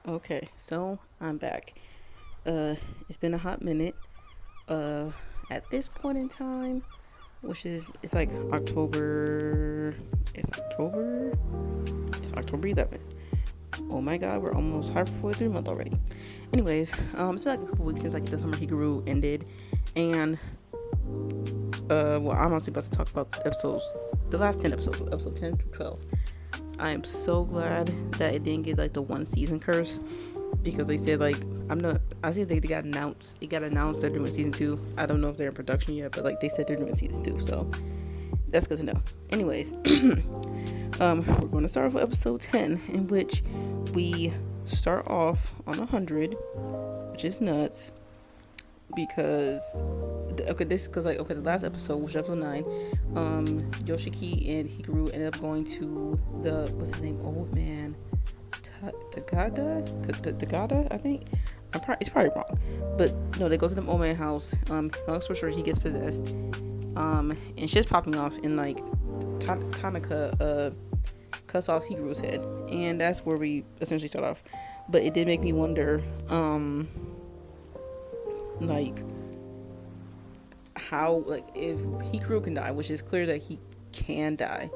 Okay, so I'm back. It's been a hot minute. At this point in time, which is it's like October. It's October 11th. Oh my God, we're almost halfway through the month already. Anyways, it's been like a couple weeks since like the summer Hikaru ended, and well, I'm actually about to talk about episodes, the last 10 episodes, episode 10 to 12. I am so glad that it didn't get like the one season curse because they said like I said they got announced. It got announced they're doing season 2. I don't know if they're in production yet, but like they said they're doing season 2, so that's good to know. Anyways, we're going to start off with episode 10, in which we start off on 100, which is nuts because the last episode, which is episode 9, Yoshiki and Hikaru ended up going to the what's his name, old man, Tagada, I think. It's probably wrong, but no, they go to the old man house. Long story short, he gets possessed, and shit's popping off, and like Tanaka cuts off Hikaru's head, and that's where we essentially start off. But it did make me wonder, like how, like, if Hikaru can die, which is clear that he can die,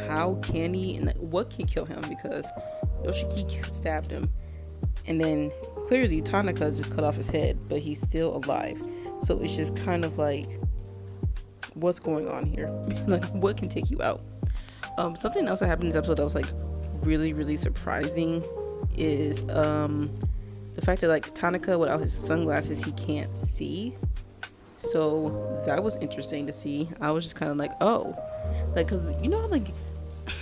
how can he, and like, what can kill him? Because Yoshiki stabbed him, and then clearly Tanaka just cut off his head, but he's still alive. So it's just kind of like, what's going on here? Like, what can take you out? Something else that happened in this episode that was like really, really surprising is the fact that like Tanaka, without his sunglasses, he can't see. So that was interesting to see. I was just kind of like, oh, like, cause like,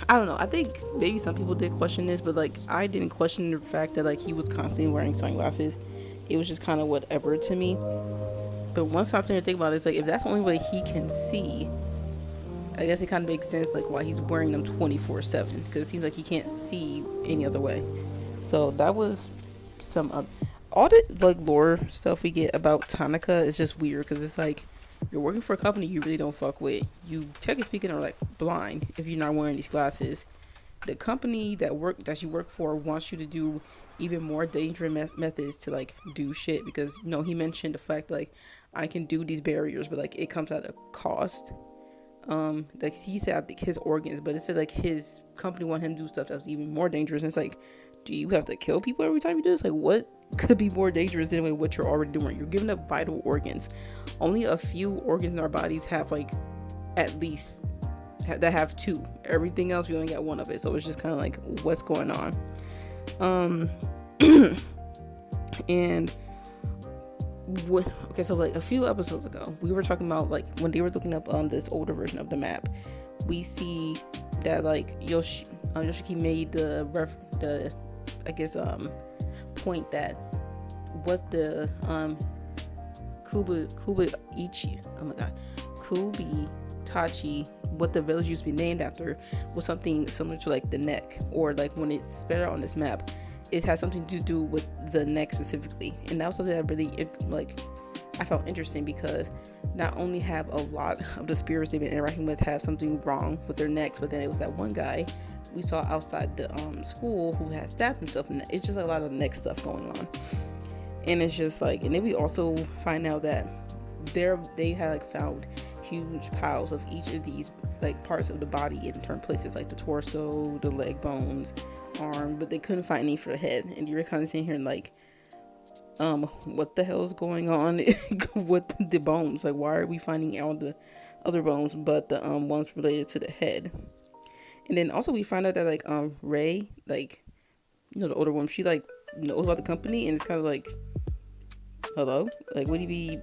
I don't know. I think maybe some people did question this, but like I didn't question the fact that like he was constantly wearing sunglasses. It was just kind of whatever to me. But once I started to think about it, it's like, if that's the only way he can see, I guess it kind of makes sense like why he's wearing them 24/7, because it seems like he can't see any other way. So that was some all the like lore stuff we get about Tanaka is just weird, because it's like, you're working for a company you really don't fuck with. You, technically speaking, are like blind if you're not wearing these glasses. The company that you work for wants you to do even more dangerous methods to like do shit, because he mentioned the fact like, I can do these barriers, but like it comes at a cost. Like he said, I think his organs, but it said like his company want him to do stuff that's even more dangerous. And it's like, do you have to kill people every time you do this? Like, what could be more dangerous than what you're already doing? You're giving up vital organs. Only a few organs in our bodies have like, at least that have 2. Everything else, we only got 1 of it. So it's just kind of like, what's going on? And so like a few episodes ago, we were talking about like when they were looking up this older version of the map, we see that like Yoshiki made the point that what the Kubi Tachi, what the village used to be named after, was something similar to like the neck, or like when it's spelled out on this map, it has something to do with the neck specifically. And that was something that really I found interesting, because not only have a lot of the spirits they've been interacting with have something wrong with their necks, but then it was that one guy we saw outside the school who had stabbed himself, and it's just a lot of neck stuff going on. And it's just like, and then we also find out that they had like found huge piles of each of these like parts of the body in certain places, like the torso, the leg bones, arm, but they couldn't find any for the head. And you're kind of sitting here and like, what the hell is going on with the bones? Like, why are we finding all the other bones but the ones related to the head? And then also we find out that like Ray, like, the older woman, she like knows about the company, and it's kind of like, hello, like, what do you mean?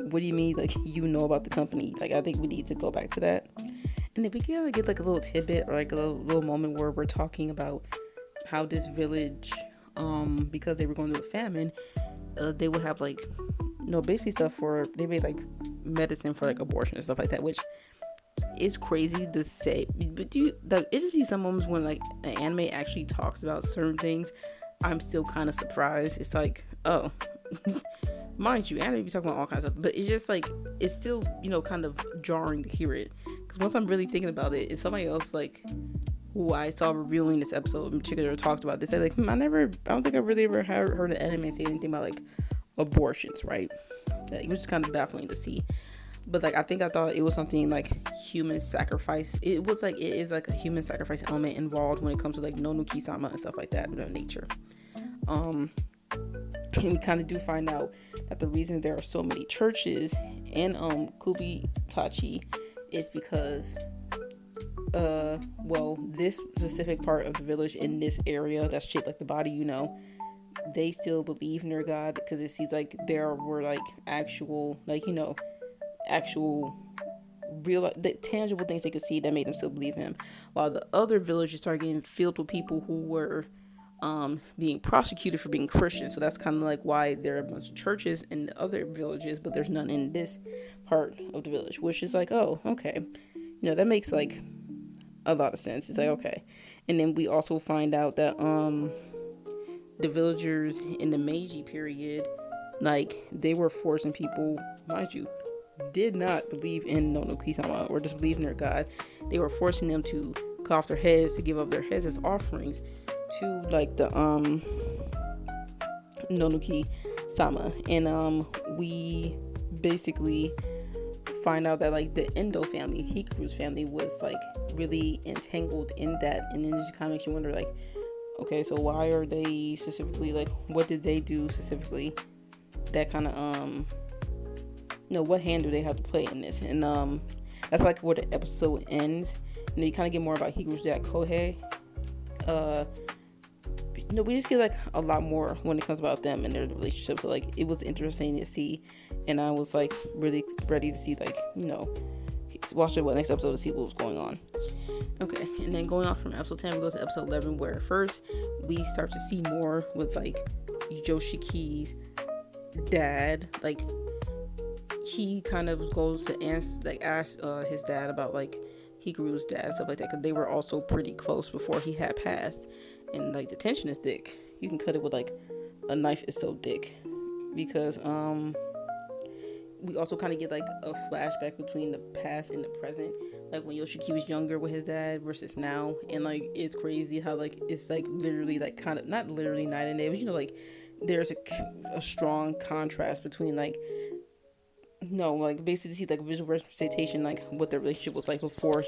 What do you mean, like, you know about the company? Like, I think we need to go back to that. And then we kind of get like a little tidbit, or like a little moment where we're talking about how this village, because they were going through a famine, they would have like, basically stuff for, they made like medicine for like abortion and stuff like that, which is crazy to say. But it just be some moments when like an anime actually talks about certain things, I'm still kind of surprised. It's like, oh, mind you, anime be talking about all kinds of stuff, but it's just like, it's still kind of jarring to hear it, because once I'm really thinking about it, if somebody else like who I saw reviewing this episode in particular talked about this. I like, I don't think I really ever heard an anime say anything about like abortions, right? Like, it was just kind of baffling to see. But like, I thought it was something like human sacrifice. It is like a human sacrifice element involved when it comes to like nonuki-sama and stuff like that of nature. And we kind of do find out that the reason there are so many churches in Kubitachi is because this specific part of the village in this area that's shaped like the body, they still believe in their god, because it seems like there were like actual real, the tangible things they could see that made them still believe him, while the other villages started getting filled with people who were being prosecuted for being Christian. So that's kind of like why there are a bunch of churches in the other villages, but there's none in this part of the village, which is like, oh, okay, that makes like a lot of sense. It's like, okay. And then we also find out that the villagers in the Meiji period, like, they were forcing people, mind you, did not believe in Nonoki-sama or just believe in their god. They were forcing them to cut off their heads, to give up their heads as offerings to like the Nonoki-sama. And we basically find out that like the Endo family, Hikaru's family, was like really entangled in that, and then it just kind of makes you wonder, like, okay, so why are they specifically, like, what did they do specifically that kind of what hand do they have to play in this? And that's like where the episode ends, and then you kind of get more about Hikaru's dad, Kohei. We just get like a lot more when it comes about them and their relationship. So like, it was interesting to see, and I was like really ready to see, like, watch the next episode to see what was going on. Okay, and then going off from episode 10, we go to episode 11, where first we start to see more with like Yoshiki's dad. Like, he kind of goes to ask his dad about like Hikaru's dad and stuff like that, because they were also pretty close before he had passed. And like, the tension is thick. You can cut it with like a knife is so thick, because we also kind of get like a flashback between the past and the present, like when Yoshiki was younger with his dad versus now. And like, it's crazy how like it's like literally like kind of not literally night and day, but like there's a strong contrast between like basically see like a visual representation, like what their relationship was like before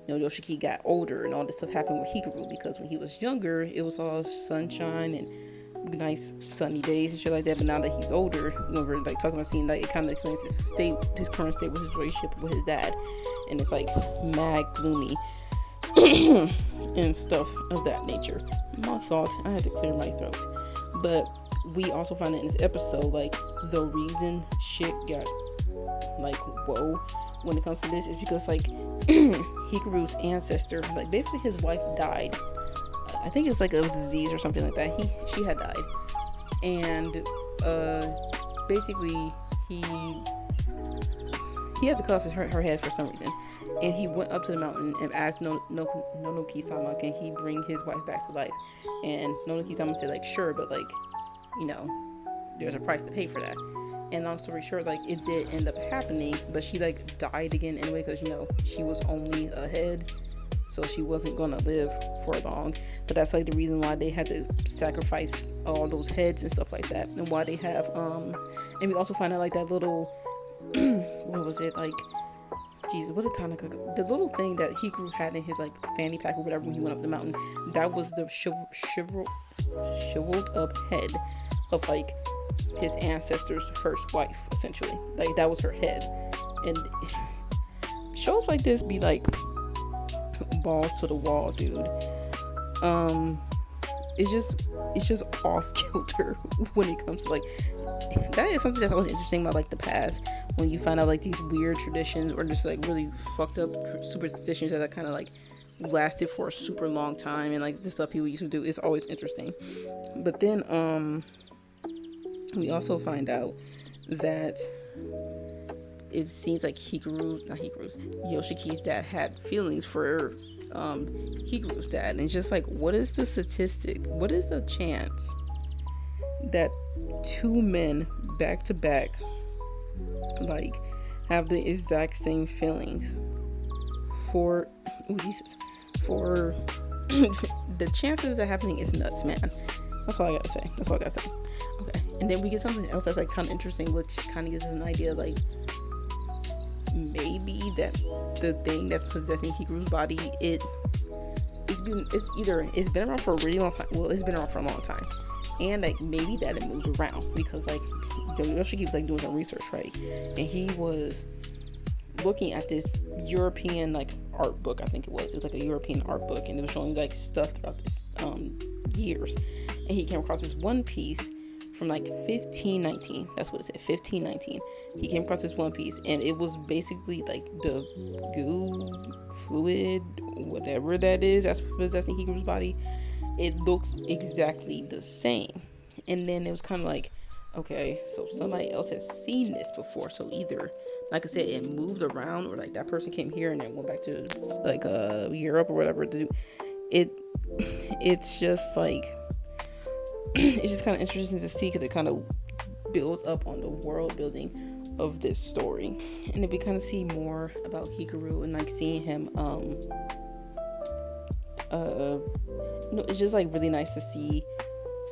Yoshiki got older, and all this stuff happened with Hikaru, because when he was younger it was all sunshine and nice sunny days and shit like that. But now that he's older, when we're like talking about seeing, like, it kind of explains his current state with his relationship with his dad, and it's like mad gloomy and stuff of that nature. My fault, I had to clear my throat. But we also find that in this episode, like, the reason shit got like whoa when it comes to this is because like Hikaru's ancestor, like, basically his wife died. I think it was like a disease or something like that. She had died, and basically he had to cut off her head for some reason, and he went up to the mountain and asked Nonoki-sama, can he bring his wife back to life? And Nonoki-sama said, like, sure, but like, there's a price to pay for that. And long story short, like, it did end up happening, but she like died again anyway, because she was only a head, so she wasn't gonna live for long. But that's like the reason why they had to sacrifice all those heads and stuff like that, and why they have and we also find out like that little what was it, like, Jesus, what did Tanaka, the little thing that Hikaru had in his like fanny pack or whatever when he went up the mountain, that was the shriveled up head of like his ancestor's first wife, essentially. Like, that was her head. And shows like this be like balls to the wall, dude. It's just off kilter when it comes to like, that is something that's always interesting about like the past, when you find out like these weird traditions or just like really fucked up superstitions that kind of like lasted for a super long time, and like the stuff people used to do is always interesting. But then we also find out that it seems like Yoshiki's dad had feelings for Hikaru's dad, and it's just like, what is the statistic? What is the chance that two men back to back like have the exact same feelings for for the chances of that happening is nuts, man. That's all I gotta say. Okay, and then we get something else that's like kind of interesting, which kind of gives us an idea, like maybe that the thing that's possessing Hikaru's body, it's been around for a really long time. Well, it's been around for a long time, and like maybe that it moves around because like Yoshiki was like doing some research, right? And he was looking at this European like art book. I think it was like a European art book, and it was showing like stuff throughout this years. And he came across this one piece from like 1519. That's what it said, 1519. He came across this one piece, and it was basically like the goo, fluid, whatever that is that's possessing Hikaru's body. It looks exactly the same. And then it was kind of like, okay, so somebody else has seen this before. So either, like I said, it moved around, or like that person came here and then went back to like Europe or whatever to do it. It's just like it's just kind of interesting to see, because it kind of builds up on the world building of this story, and then we kind of see more about Hikaru and like seeing him. It's just like really nice to see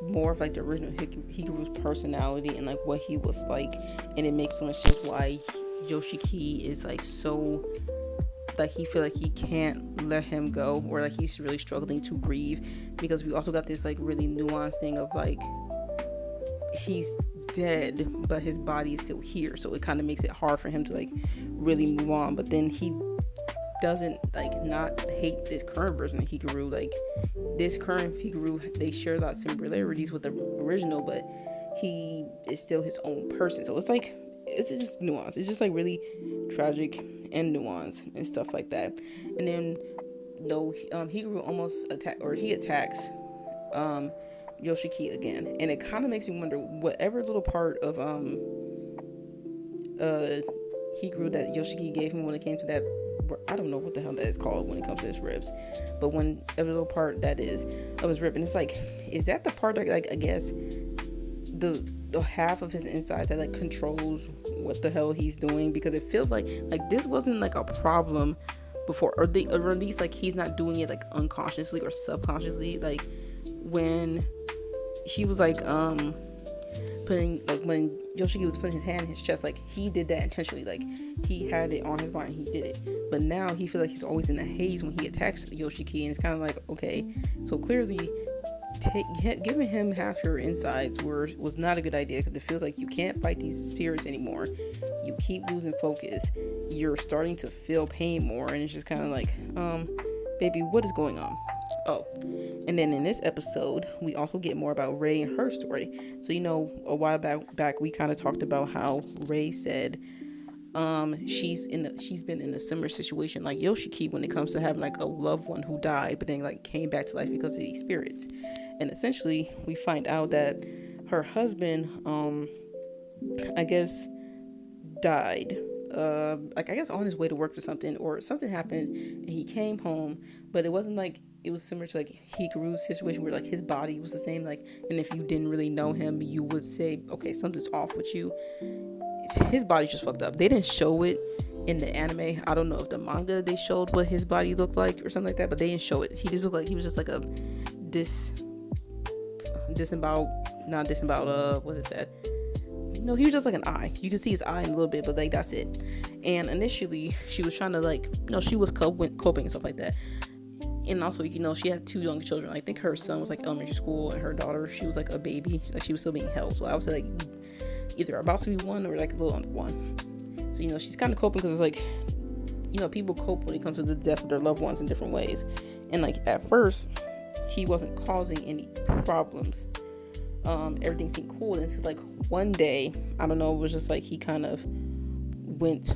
more of like the original Hikaru's personality and like what he was like, and it makes so much sense why Yoshiki is like so, like he feel like he can't let him go, or like he's really struggling to grieve, because we also got this like really nuanced thing of like he's dead but his body is still here, so it kind of makes it hard for him to like really move on. But then he doesn't like not hate this current version of Hikaru. Like this current Hikaru, they share a lot of similarities with the original, but he is still his own person. So it's like, it's just nuance. It's just like really tragic and nuance and stuff like that. And then Hikaru almost attacks Yoshiki again, and it kind of makes me wonder whatever little part of Hikaru that Yoshiki gave him when it came to that, I don't know what the hell that is called when it comes to his ribs, but when a little part that is of his rib, and it's like, is that the part that like I guess the half of his insides that like controls what the hell he's doing? Because it feels like this wasn't like a problem before, or at least like he's not doing it like unconsciously or subconsciously. Like when he was like putting, like when Yoshiki was putting his hand in his chest, like he did that intentionally, like he had it on his mind, he did it. But now he feels like he's always in the haze when he attacks Yoshiki, and it's kind of like, okay, so clearly giving him half your insides was not a good idea, because it feels like you can't fight these spirits anymore. You keep losing focus, you're starting to feel pain more, and it's just kind of like, baby, what is going on? Oh, and then in this episode we also get more about Rei and her story. So a while back we kind of talked about how Rei said she's been in a similar situation like Yoshiki when it comes to having like a loved one who died but then like came back to life because of these spirits. And essentially we find out that her husband I guess died like I guess on his way to work or something happened, and he came home, but it wasn't like, it was similar to like Hikaru's situation where like his body was the same, like, and if you didn't really know him you would say, okay, something's off with you. His body just fucked up. They didn't show it in the anime. I don't know if the manga they showed what his body looked like or something like that, but they didn't show it. He just looked like he was just like a what is that? No, he was just like an eye. You can see his eye in a little bit, but like that's it. And initially she was trying to like, she was coping and stuff like that. And also, she had 2 young children. I think her son was like elementary school, and her daughter, she was like a baby, like she was still being held. So I would say like either about to be 1 or like a little under 1. So she's kind of coping, because it's like, people cope when it comes to the death of their loved ones in different ways. And like at first he wasn't causing any problems. Everything seemed cool until like one day, I don't know, it was just like he kind of went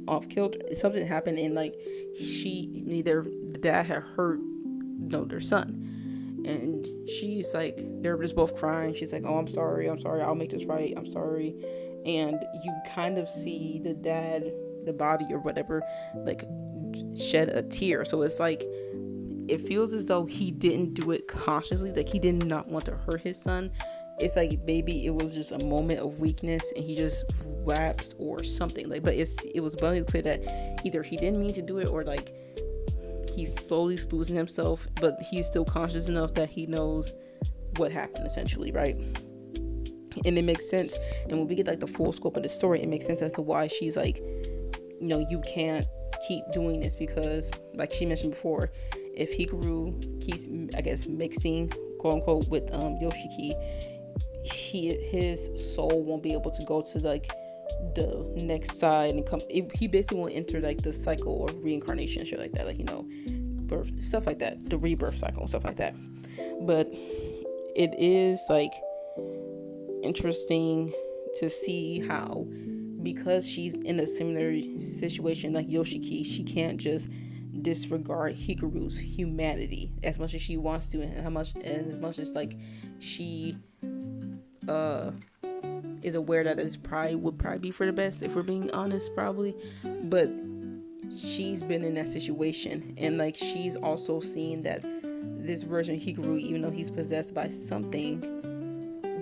off kilter. Something happened, and like the dad had hurt their son, and she's like, they're just both crying. She's like, oh, I'm sorry, I'll make this right, I'm sorry. And you kind of see the dad, the body or whatever, like shed a tear. So it's like, it feels as though he didn't do it consciously, like he did not want to hurt his son, it's like maybe it was just a moment of weakness and he just lapsed or something. Like, but it was abundantly clear that either he didn't mean to do it or like he's slowly losing himself, but he's still conscious enough that he knows what happened, essentially, right? And it makes sense. And when we get like the full scope of the story, it makes sense as to why she's like, you can't keep doing this, because like she mentioned before, if Hikaru keeps, I guess, mixing quote unquote with Yoshiki, his soul won't be able to go to like the next side and come. He basically won't enter like the cycle of reincarnation and shit like that, like birth, stuff like that, the rebirth cycle and stuff like that. But it is like interesting to see how, because she's in a similar situation like Yoshiki, she can't just disregard Hikaru's humanity as much as she wants to, and as much as like she is aware that would probably be for the best, if we're being honest, probably. But she's been in that situation, and like she's also seen that this version of Hikaru, even though he's possessed by something,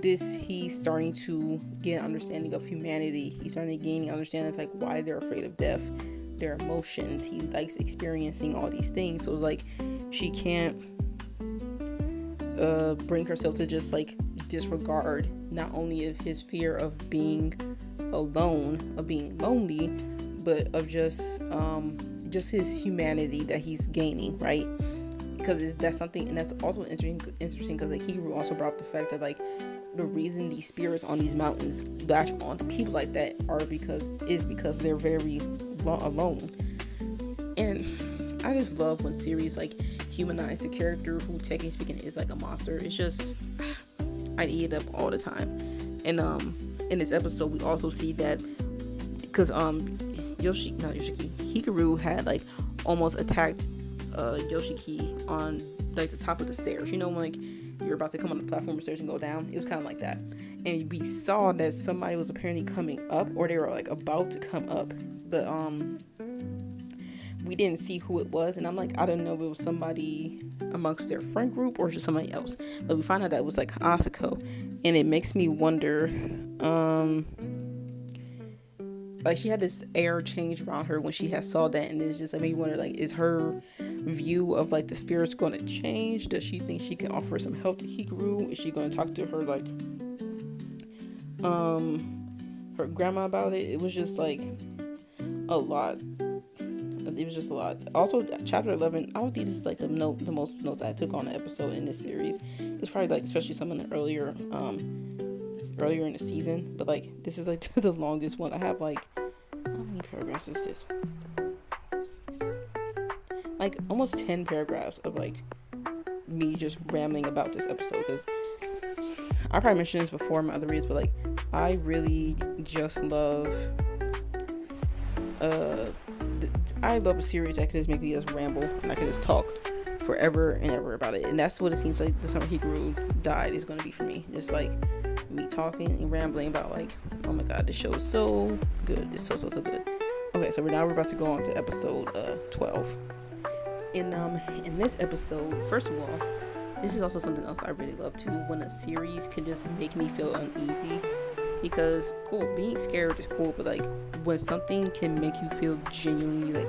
he's starting to get an understanding of humanity. He's starting to gain understanding of like why they're afraid of death, their emotions. He likes experiencing all these things. So it's like she can't bring herself to just like disregard not only of his fear of being alone, of being lonely, but of just his humanity that he's gaining, right? Because that's something, and that's also interesting because like Hikaru also brought up the fact that like the reason these spirits on these mountains latch on to people like that is because they're very alone. And I just love when series like humanize the character who, technically speaking, is like a monster. It's just, I eat it up all the time. And in this episode we also see that because Hikaru had like almost attacked Yoshiki on like the top of the stairs, when like you're about to come on the platform of stairs and go down. It was kind of like that, and we saw that somebody was apparently coming up, or they were like about to come up, but we didn't see who it was, and I'm like, I don't know if it was somebody amongst their friend group or just somebody else, but we found out that it was like Asako, and it makes me wonder, like she had this air change around her when she had saw that, and it's just like made me wonder, like, is her view of like the spirits going to change? Does she think she can offer some help to Hikaru? Is she going to talk to her like her grandma about it? It was just like a lot. It was just a lot. Also, chapter 11, I don't think this is like the most notes I took on the episode in this series. It's probably like especially some in the earlier in the season, but like this is like the longest one. I have like, how many paragraphs is this? Like almost 10 paragraphs of like me just rambling about this episode, because I probably mentioned this before in my other reads, but like I really just love I love a series that can just make me just ramble and I can just talk forever and ever about it. And that's what it seems like the summer Hikaru died is going to be for me. Just like me talking and rambling about like, oh my god, this show is so good. It's so good. Okay, so we're about to go on to episode 12. In this episode, first of all, this is also something else I really love too, when a series can just make me feel uneasy. Because cool, being scared is cool, but like when something can make you feel genuinely like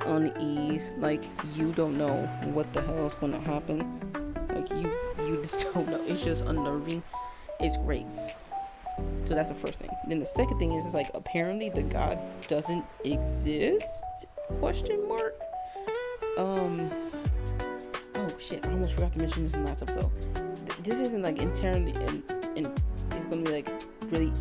unease, like you don't know what the hell is going to happen, like you just don't know, it's just unnerving, it's great. So that's the first thing. Then the second thing is like apparently the god doesn't exist, ? Oh shit, I almost forgot to mention this in the last episode. This isn't like entirely and it's gonna be like really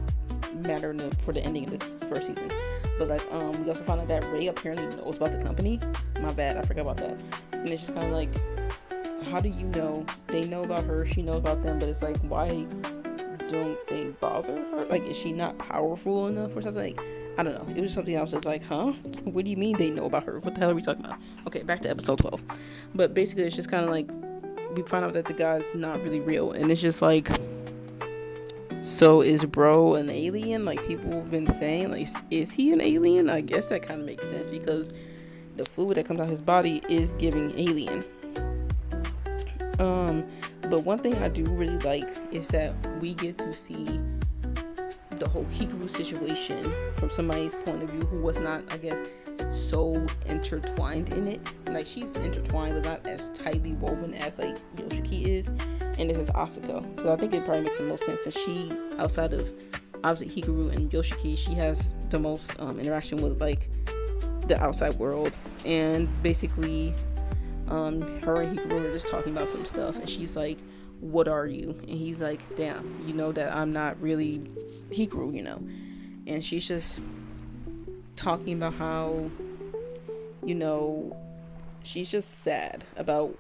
matter for the ending of this first season, but like we also found out that Ray apparently knows about the company. My bad, I forgot about that. And it's just kind of like, how do you know? They know about her, she knows about them, but it's like, why don't they bother her? Like, is she not powerful enough or something? Like, I don't know, it was just something else that's like, huh, what do you mean they know about her? What the hell are we talking about? Okay, back to episode 12. But basically it's just kind of like we find out that the guy's not really real, and it's just like, so is bro an alien like people have been saying? Like, is he an alien? I guess that kind of makes sense because the fluid that comes out of his body is giving alien. But one thing I do really like is that we get to see the whole Hikaru situation from somebody's point of view who was not, I guess, so intertwined in it. Like, she's intertwined but not as tightly woven as like Yoshiki is, and this is Asuka, because I think it probably makes the most sense, and she, outside of obviously Hikaru and Yoshiki, she has the most interaction with like the outside world. And basically her and Hikaru are just talking about some stuff, and she's like, what are you? And he's like, damn, you know that I'm not really Hikaru, you know. And she's just talking about how, you know, she's just sad about,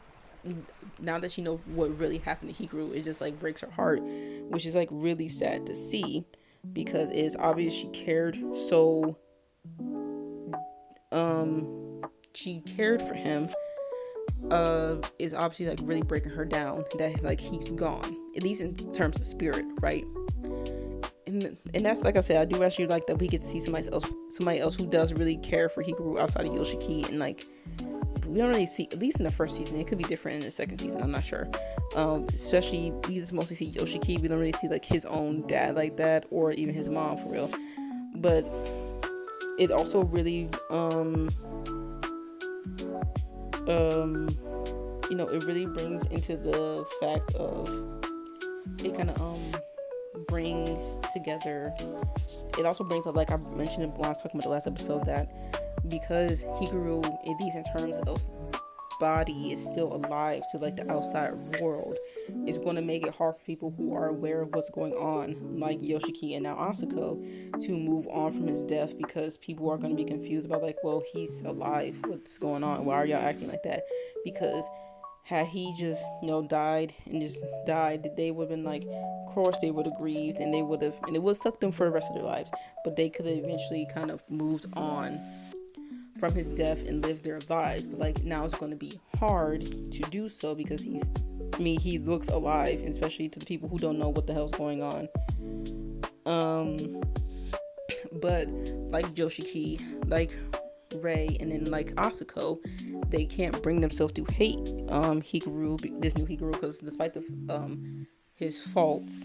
now that she knows what really happened to Hikaru, it just like breaks her heart, which is like really sad to see, because it's obvious she cared so she cared for him. Is obviously like really breaking her down that like he's gone, at least in terms of spirit, right? And that's, like I said, I do actually like that we get to see somebody else who does really care for Hikaru outside of Yoshiki. And like, we don't really see, at least in the first season, it could be different in the second season, I'm not sure. Especially, we just mostly see Yoshiki. We don't really see like his own dad like that, or even his mom for real. But it also really you know, it really brings into the fact of, it kind of brings together, it also brings up, like I mentioned when I was talking about the last episode, that because Hikaru, at least in terms of body, is still alive to like the outside world, it's going to make it hard for people who are aware of what's going on, like Yoshiki and now Asuko, to move on from his death, because people are going to be confused about like, well, he's alive, what's going on, why are y'all acting like that? Because had he just, you know, died, they would have been like, of course they would have grieved, and it would have sucked them for the rest of their lives, but they could have eventually kind of moved on from his death and lived their lives. But like, now it's going to be hard to do so, because he looks alive, especially to the people who don't know what the hell's going on. But like Yoshiki, like Rei, and then like Asuko, they can't bring themselves to hate Hikaru, this new Hikaru, because despite his faults,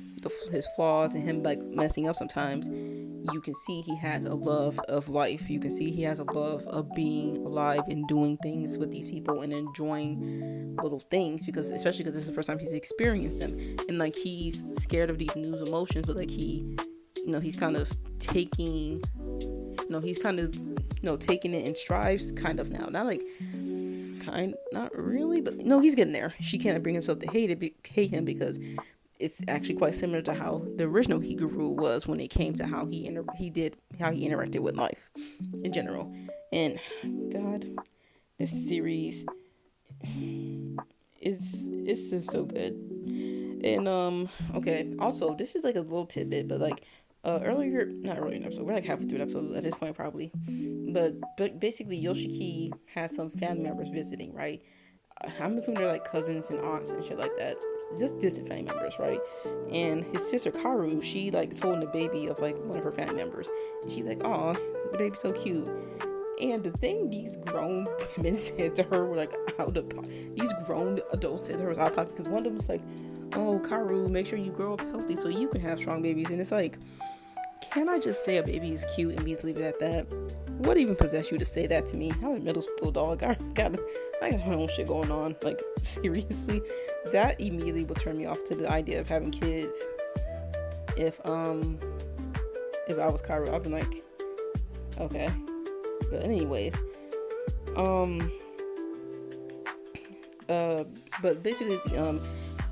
his flaws, and him like messing up sometimes, you can see he has a love of life. You can see he has a love of being alive and doing things with these people and enjoying little things, because especially because this is the first time he's experienced them, and like, he's scared of these new emotions, but like, he's kind of taking it in strides, kind of now. Not really, but no, he's getting there. She can't bring himself to hate him, because it's actually quite similar to how the original Hikaru was when it came to how he interacted with life in general. And God, this series it's just so good. And okay, also, this is like a little tidbit, but like, not earlier in the episode, we're like halfway through the episode at this point probably, but basically Yoshiki has some family members visiting, right? I'm assuming they're like cousins and aunts and shit like that, just distant family members, right? And his sister Karu, she like is holding the baby of like one of her family members, and she's like, oh, the baby's so cute. And the thing these grown women said to her were like out of pocket. These grown adults said to her was out of pocket, because one of them was like, oh, Karu, make sure you grow up healthy so you can have strong babies. And it's like, can I just say a baby is cute and just leave it at that? What even possessed you to say that to me? I'm a middle school dog. I got my own shit going on. Like, seriously, that immediately would turn me off to the idea of having kids. If I was Hikaru, I'd be like, okay. But anyways, but basically,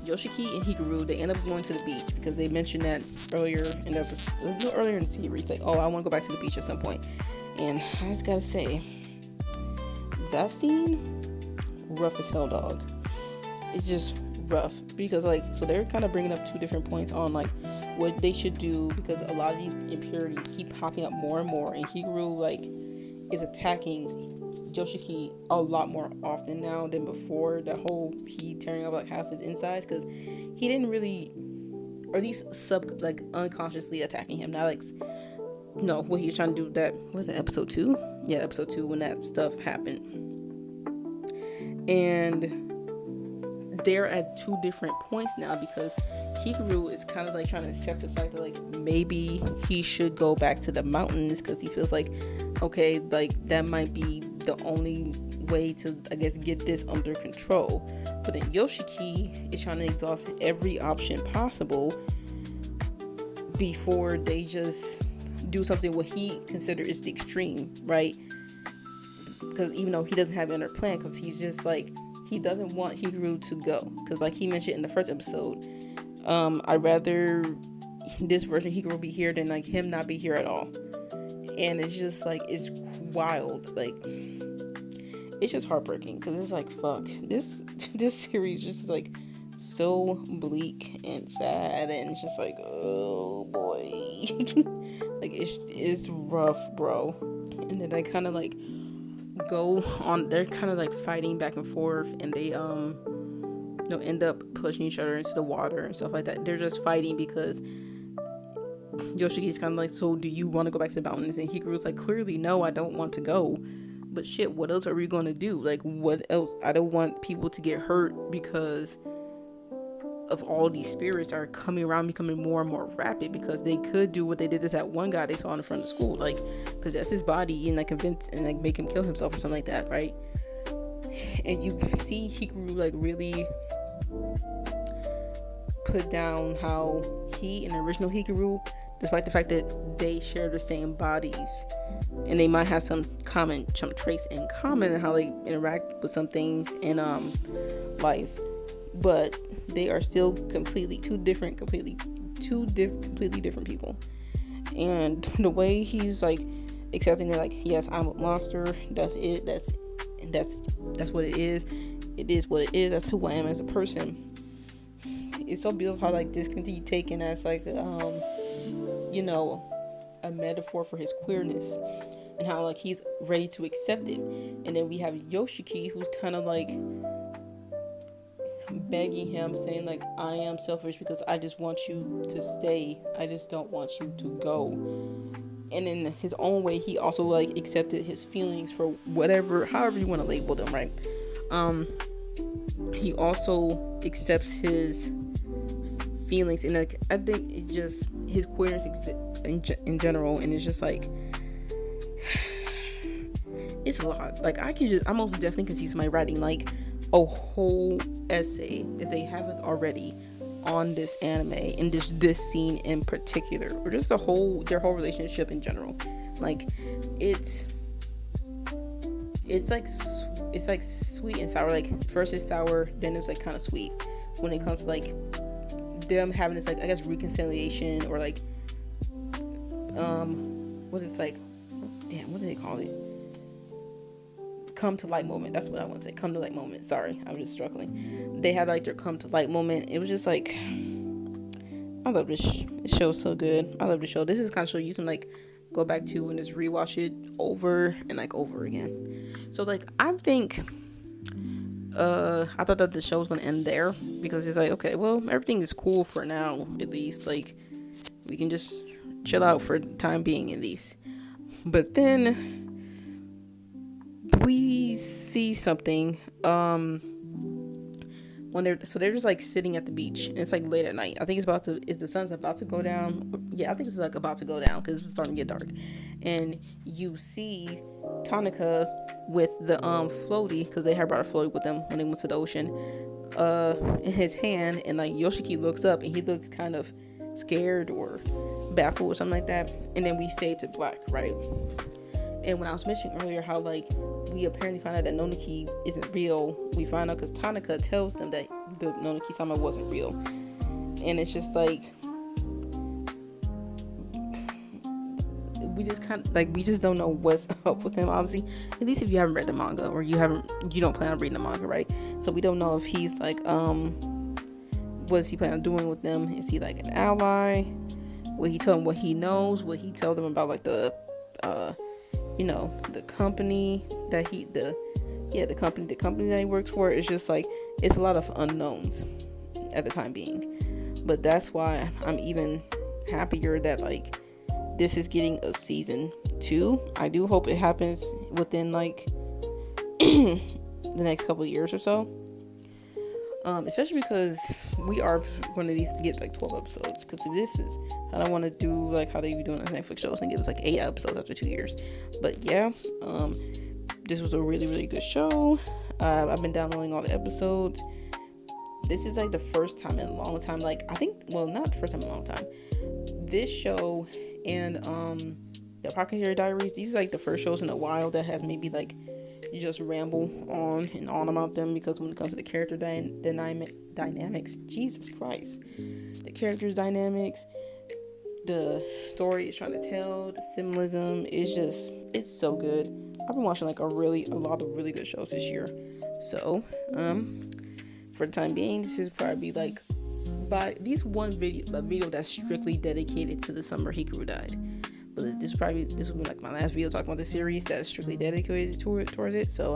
Yoshiki and Hikaru, they end up going to the beach, because they mentioned that earlier in the series, like, oh, I want to go back to the beach at some point. And I just gotta say, that scene, rough as hell, dog. It's just rough, because like, so they're kind of bringing up two different points on like what they should do, because a lot of these impurities keep popping up more and more, and Hikaru like is attacking Yoshiki a lot more often now than before. That whole he tearing up like half his insides, because he didn't really, or at least unconsciously attacking him. Not like, no, what he was trying to do, that was it, episode 2? Yeah, episode 2, when that stuff happened. And they're at two different points now, because Hikaru is kind of like trying to accept the fact that like maybe he should go back to the mountains, because he feels like, okay, like that might be the only way to, I guess, get this under control. But then Yoshiki is trying to exhaust every option possible before they just do something what he considers is the extreme, right? Because even though he doesn't have another plan, because he's just like, he doesn't want Hikaru to go, because like he mentioned in the first episode, I'd rather this version of Hikaru be here than like him not be here at all. And it's just like, it's wild, like it's just heartbreaking, because it's like, fuck, this series just like so bleak and sad, and it's just like, oh boy. Like it's rough, bro. And then they kind of like go on, they're kind of like fighting back and forth, and they end up pushing each other into the water and stuff like that. They're just fighting because Yoshiki's kind of like, so do you want to go back to the mountains? And Hikaru's like, clearly no, I don't want to go. But shit, what else are we going to do? Like, what else? I don't want people to get hurt because of all these spirits are coming around, becoming more and more rapid, because they could do what they did to that one guy they saw in the front of school, like possess his body and like convince and like make him kill himself or something like that, right? And you see Hikaru like really put down how he and the original Hikaru, despite the fact that they share the same bodies and they might have some traits in common in how they interact with some things in life, but they are still completely completely different people. And the way he's like accepting that, like, yes, I'm a monster, that's it, that's what it is what it is, that's who I am as a person. It's so beautiful how like this can be taken as like a metaphor for his queerness, and how like he's ready to accept it. And then we have Yoshiki, who's kind of like begging him, saying like, I am selfish because I just want you to stay, I just don't want you to go. And in his own way, he also like accepted his feelings for however you want to label them, right? He also accepts his feelings, and like I think it just his queerness in general, and it's just like it's a lot. Like I most definitely can see somebody writing like a whole essay, if they haven't already, on this anime and just this scene in particular, or just their whole relationship in general. Like it's like sweet and sour. Like first it's sour, then it's like kind of sweet when it comes to like them having this like, I guess, reconciliation, or like what is like, damn, what do they call it? Come to light moment. That's what I want to say. Come to light moment. Sorry, I'm just struggling. They had like their come to light moment. It was just like, I love this show so good. I love the show. This is the kind of show you can like go back to and just rewatch it over and like over again. So like I think I thought that the show was gonna end there, because it's like, okay, well, everything is cool for now, at least. Like we can just chill out for the time being at least. But then we see something when they're just like sitting at the beach, and it's like late at night. I think the sun's about to go down. Yeah, I think it's like about to go down because it's starting to get dark. And you see Tanaka with the floaty, because they had brought a floaty with them when they went to the ocean, in his hand, and like Yoshiki looks up and he looks kind of scared or baffled or something like that, and then we fade to black, right? And when I was mentioning earlier how like we apparently find out that Noniki isn't real, we find out because Tanaka tells them that the Noniki-sama wasn't real. And it's just like, we just don't know what's up with him, obviously. At least if you haven't read the manga, or you don't plan on reading the manga, right? So we don't know if he's like, what does he plan on doing with them? Is he like an ally? Will he tell them what he knows? Will he tell them about like the company that the company that he works for? It's just like, it's a lot of unknowns at the time being. But that's why I'm even happier that like this is getting a season 2. I do hope it happens within like the next couple of years or so. Especially because we are one of these to get like 12 episodes. Because this is, I don't want to do like how they be doing on Netflix shows and give us like 8 episodes after 2 years. But yeah, this was a really, really good show. I've been downloading all the episodes. This is like the first time in a long time. Like, I think, well, not the first time in a long time. This show and the Apocalypse Diaries, these are like the first shows in a while that has maybe like you just ramble on and on about them, because when it comes to the character dynamics, Jesus Christ, the characters dynamics, the story it's trying to tell, the symbolism is just, it's so good. I've been watching like a lot of really good shows this year. So for the time being, this is probably like by this one video that's strictly dedicated to the summer Hikaru died. But this will be like my last video talking about the series that's strictly dedicated towards it. So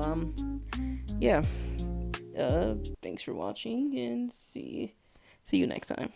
yeah. Thanks for watching, and see you next time.